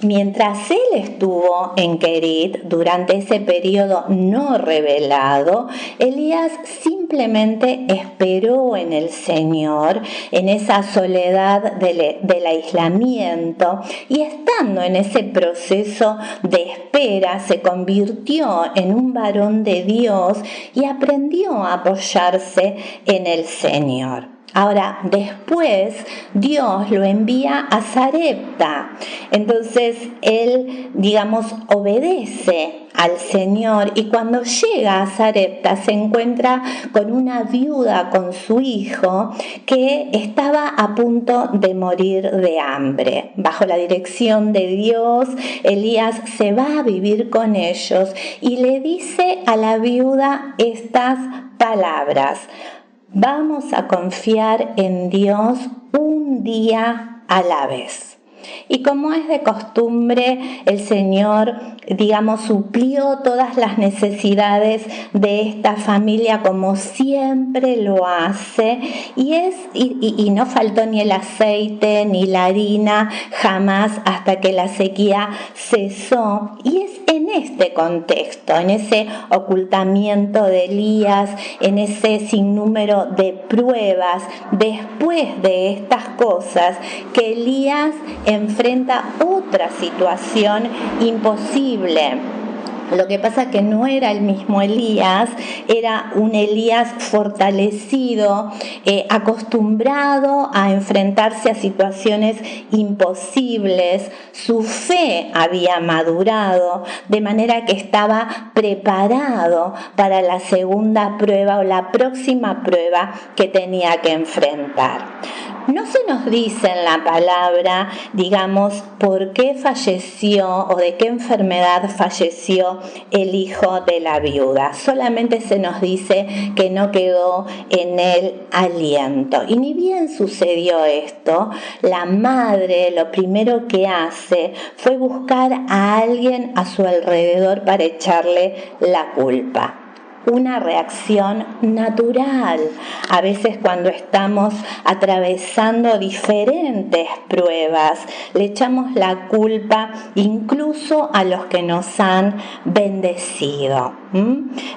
mientras él estuvo en Kerit, durante ese periodo no revelado, Elías simplemente esperó en el Señor, en esa soledad del aislamiento, y estando en ese proceso de espera, se convirtió en un varón de Dios y aprendió a apoyarse en el Señor. Ahora, después Dios lo envía a Sarepta. Entonces él, obedece al Señor, y cuando llega a Sarepta se encuentra con una viuda con su hijo que estaba a punto de morir de hambre. Bajo la dirección de Dios, Elías se va a vivir con ellos y le dice a la viuda estas palabras: vamos a confiar en Dios un día a la vez. Y como es de costumbre, el Señor, suplió todas las necesidades de esta familia como siempre lo hace, y no faltó ni el aceite ni la harina jamás hasta que la sequía cesó. Y es en este contexto, en ese ocultamiento de Elías, en ese sinnúmero de pruebas, después de estas cosas, que Elías enfrenta otra situación imposible. Lo que pasa que no era el mismo Elías, era un Elías fortalecido, acostumbrado a enfrentarse a situaciones imposibles. Su fe había madurado, de manera que estaba preparado para la segunda prueba o la próxima prueba que tenía que enfrentar. No se nos dice en la palabra, por qué falleció o de qué enfermedad falleció el hijo de la viuda. Solamente se nos dice que no quedó en él aliento. Y ni bien sucedió esto, la madre lo primero que hace fue buscar a alguien a su alrededor para echarle la culpa. Una reacción natural. A veces cuando estamos atravesando diferentes pruebas, le echamos la culpa incluso a los que nos han bendecido.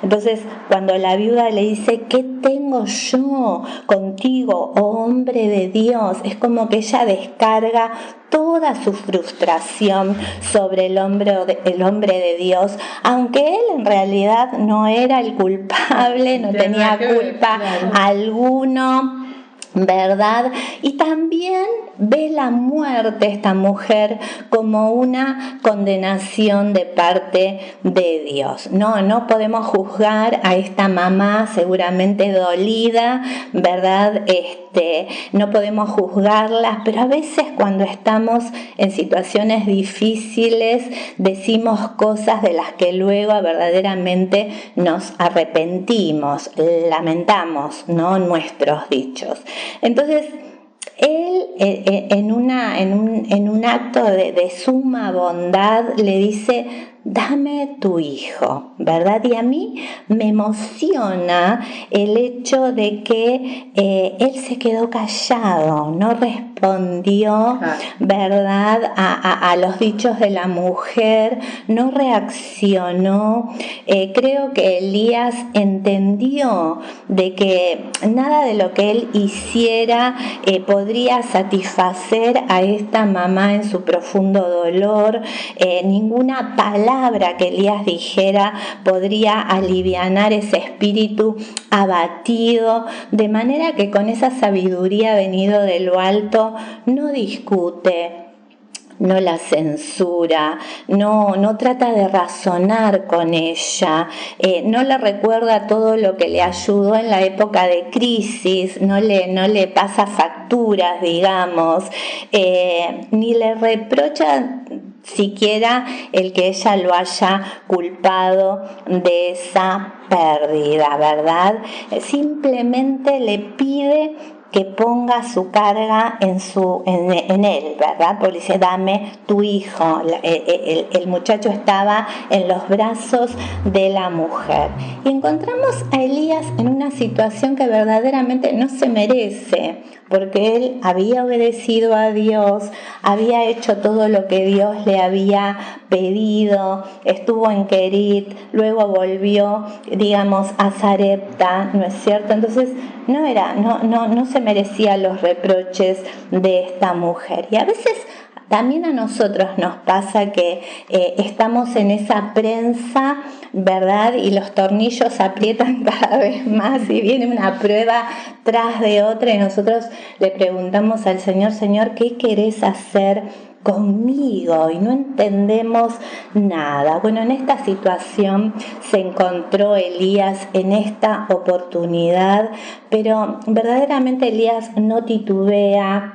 Entonces, cuando la viuda le dice, ¿qué tengo yo contigo, oh hombre de Dios? Es como que ella descarga toda su frustración sobre el hombre de Dios, aunque él en realidad no era el culpable, no tenía culpa alguno, ¿verdad? Y también ve la muerte esta mujer como una condenación de parte de Dios. No podemos juzgar a esta mamá seguramente dolida, ¿verdad? No podemos juzgarlas, pero a veces cuando estamos en situaciones difíciles decimos cosas de las que luego verdaderamente nos arrepentimos, lamentamos, ¿no?, nuestros dichos. Entonces, él en un acto de suma bondad le dice, dame tu hijo, ¿verdad? Y a mí me emociona el hecho de que él se quedó callado, no respondió, ¿verdad?, a los dichos de la mujer, no reaccionó. Creo que Elías entendió de que nada de lo que él hiciera podría satisfacer a esta mamá en su profundo dolor. Ninguna palabra que Elías dijera podría alivianar ese espíritu abatido, de manera que con esa sabiduría venido de lo alto no discute, no la censura, no trata de razonar con ella, no le recuerda todo lo que le ayudó en la época de crisis, no le pasa facturas, ni le reprocha siquiera el que ella lo haya culpado de esa pérdida, ¿verdad? Simplemente le pide que ponga su carga en él, ¿verdad? Porque dice, dame tu hijo. El muchacho estaba en los brazos de la mujer. Y encontramos a Elías en una situación que verdaderamente no se merece, porque él había obedecido a Dios, había hecho todo lo que Dios le había pedido, estuvo en Kerit, luego volvió, a Sarepta, ¿no es cierto? Entonces no se merecía los reproches de esta mujer. Y a veces también a nosotros nos pasa que estamos en esa prensa, ¿verdad? Y los tornillos aprietan cada vez más y viene una prueba tras de otra y nosotros le preguntamos al Señor, Señor, ¿qué querés hacer conmigo? Y no entendemos nada. Bueno, en esta situación se encontró Elías en esta oportunidad, pero verdaderamente Elías no titubea,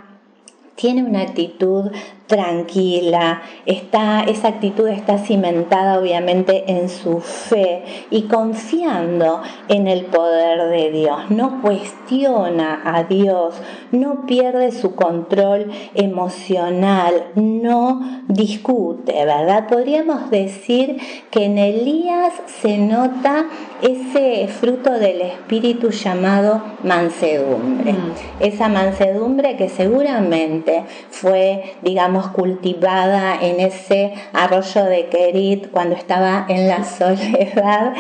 tiene una actitud tranquila, esa actitud está cimentada obviamente en su fe y confiando en el poder de Dios. No cuestiona a Dios, no pierde su control emocional, no discute, ¿verdad? Podríamos decir que en Elías se nota ese fruto del espíritu llamado mansedumbre. Esa mansedumbre que seguramente fue, digamos, cultivada en ese arroyo de Querit cuando estaba en la soledad,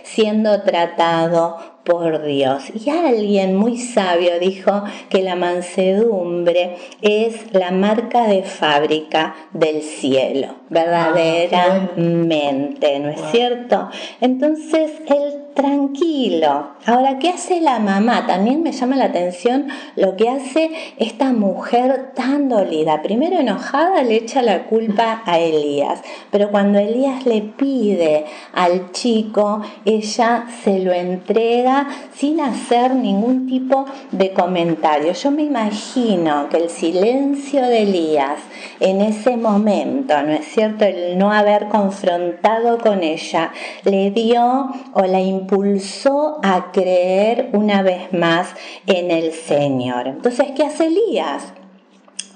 siendo tratado por Dios. Y alguien muy sabio dijo que la mansedumbre es la marca de fábrica del cielo, verdaderamente, ¿no es cierto? Entonces, el tranquilo. Ahora, ¿qué hace la mamá? También me llama la atención lo que hace esta mujer tan dolida. Primero enojada le echa la culpa a Elías, pero cuando Elías le pide al chico, ella se lo entrega sin hacer ningún tipo de comentario. Yo me imagino que el silencio de Elías en ese momento, ¿no es cierto?, el no haber confrontado con ella, le dio o la impulsó a creer una vez más en el Señor. Entonces, ¿qué hace Elías?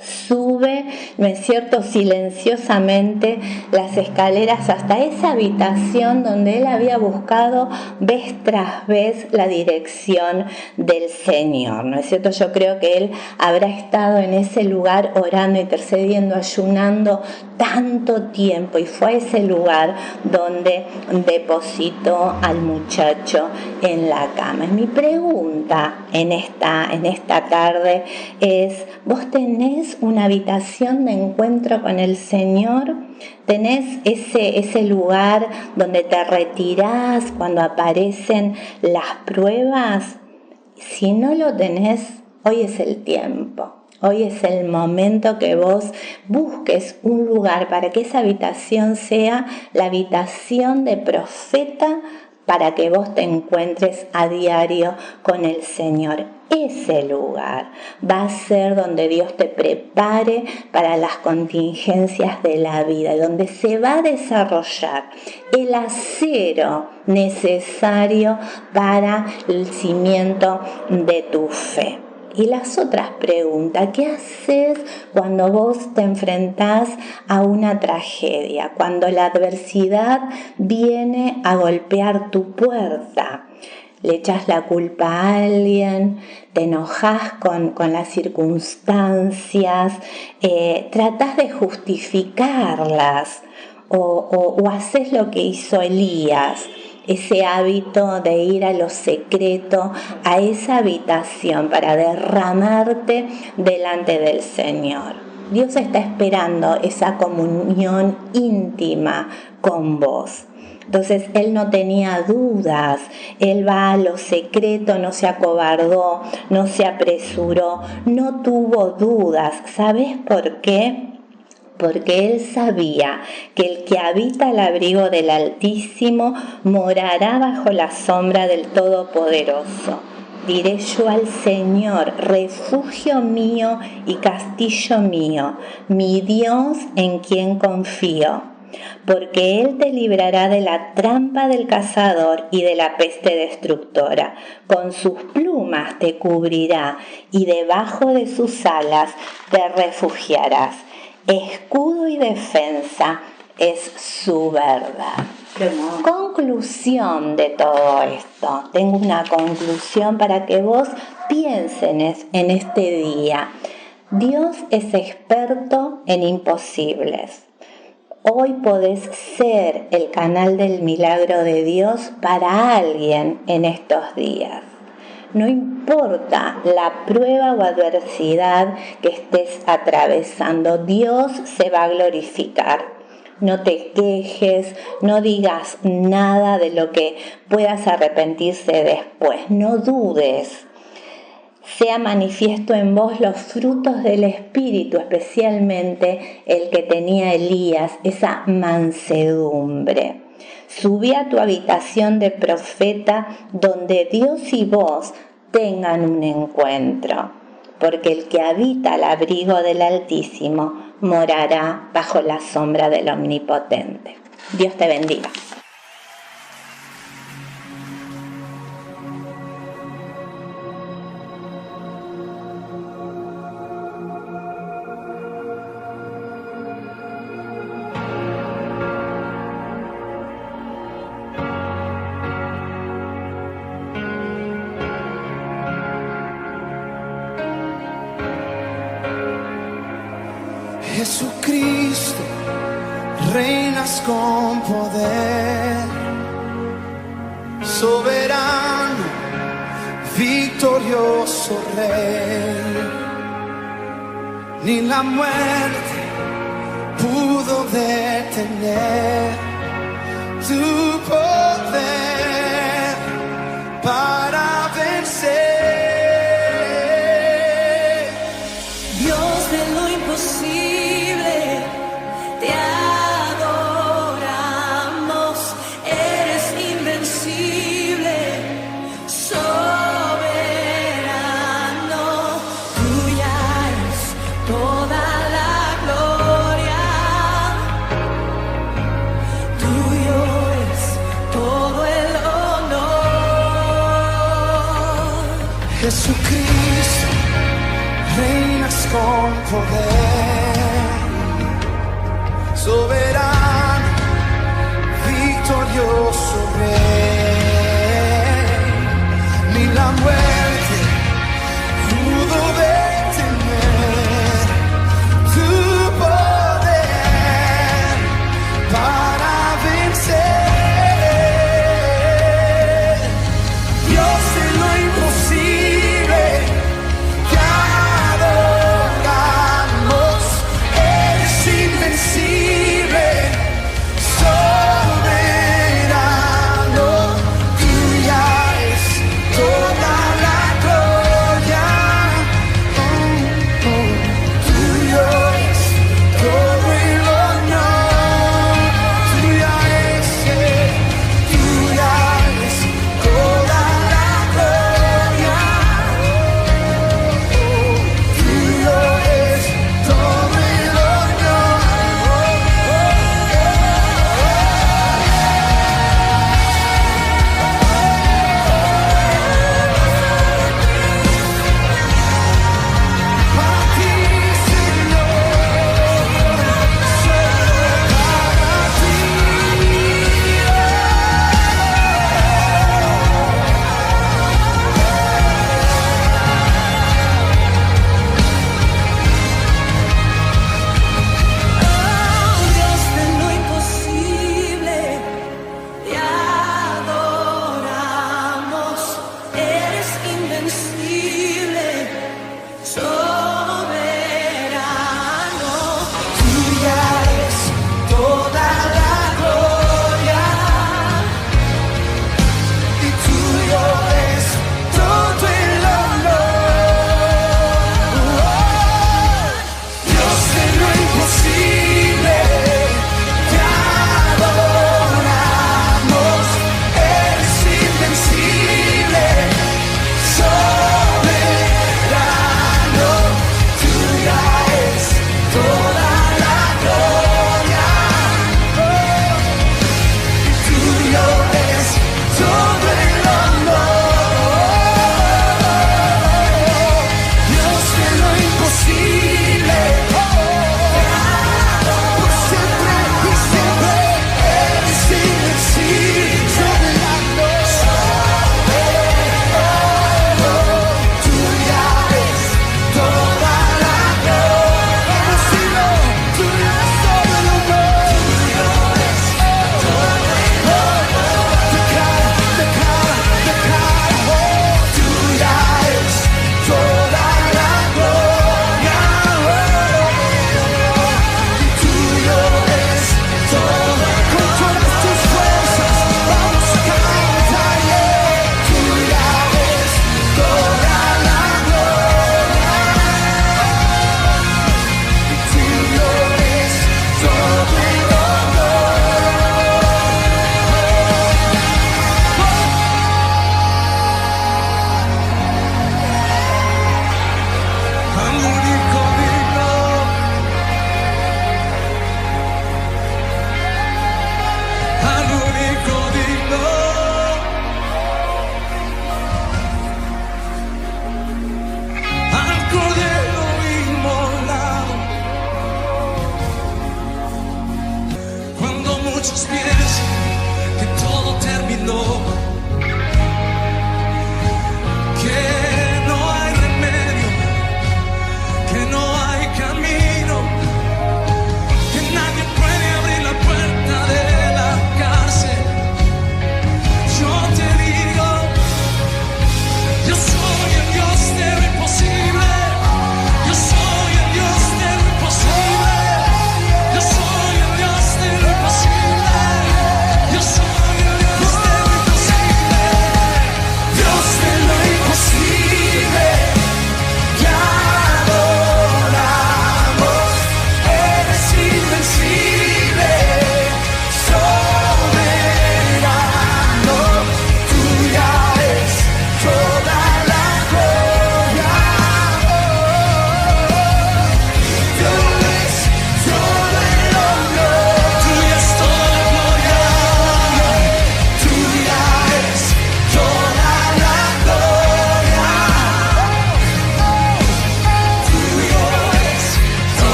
Sube, ¿no es cierto?, silenciosamente las escaleras hasta esa habitación donde él había buscado vez tras vez la dirección del Señor, ¿no es cierto? Yo creo que él habrá estado en ese lugar orando, intercediendo, ayunando tanto tiempo, y fue a ese lugar donde depositó al muchacho en la cama. Mi pregunta en esta tarde es: ¿vos tenés una habitación de encuentro con el Señor? ¿Tenés ese lugar donde te retirás cuando aparecen las pruebas? Si no lo tenés, hoy es el tiempo. Hoy es el momento que vos busques un lugar para que esa habitación sea la habitación de profeta, para que vos te encuentres a diario con el Señor. Ese lugar va a ser donde Dios te prepare para las contingencias de la vida, donde se va a desarrollar el acero necesario para el cimiento de tu fe. Y las otras preguntas: ¿qué haces cuando vos te enfrentás a una tragedia? Cuando la adversidad viene a golpear tu puerta. ¿Le echas la culpa a alguien? ¿Te enojas con las circunstancias? ¿Tratás de justificarlas? ¿O haces lo que hizo Elías? Ese hábito de ir a lo secreto, a esa habitación para derramarte delante del Señor. Dios está esperando esa comunión íntima con vos. Entonces él no tenía dudas, él va a lo secreto, no se acobardó, no se apresuró, no tuvo dudas. ¿Sabes por qué? Porque él sabía que el que habita al abrigo del Altísimo morará bajo la sombra del Todopoderoso. Diré yo al Señor: refugio mío y castillo mío, mi Dios en quien confío. Porque Él te librará de la trampa del cazador y de la peste destructora. Con sus plumas te cubrirá y debajo de sus alas te refugiarás. Escudo y defensa es su verdad. Conclusión de todo esto. Tengo una conclusión para que vos pienses en este día. Dios es experto en imposibles. Hoy podés ser el canal del milagro de Dios para alguien en estos días. No importa la prueba o adversidad que estés atravesando, Dios se va a glorificar. No te quejes, no digas nada de lo que puedas arrepentirse después. No dudes. Sea manifiesto en vos los frutos del Espíritu, especialmente el que tenía Elías, esa mansedumbre. Subí a tu habitación de profeta donde Dios y vos tengan un encuentro, porque el que habita al abrigo del Altísimo morará bajo la sombra del Omnipotente. Dios te bendiga. Jesucristo, reinas con poder, soberano, victorioso Rey. Ni la muerte pudo detener tu poder para vencer. Dios de lo imposible, te adoramos, eres invencible, soberano, tuya es toda la gloria, tuyo es todo el honor. Jesucristo, reinas con poder, soberano, victorioso Rey. Ni la muerte pudo detener tu poder para vencer. Dios de lo imposible, te adoramos, eres invencible, soberano, tuya es toda la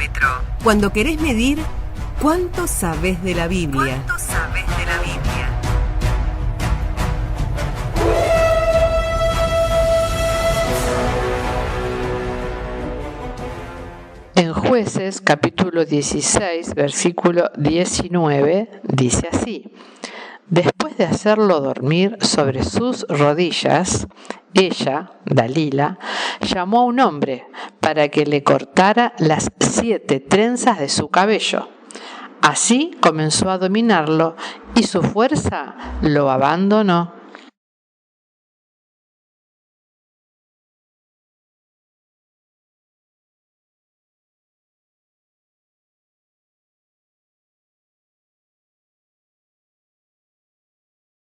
bibliómetro. Cuando querés medir cuánto sabés de la Biblia. ¿Cuánto sabés de la Biblia? En Jueces, capítulo 16, versículo 19, dice así: Después de hacerlo dormir sobre sus rodillas, ella, Dalila, llamó a un hombre para que le cortara las 7 trenzas de su cabello. Así comenzó a dominarlo y su fuerza lo abandonó.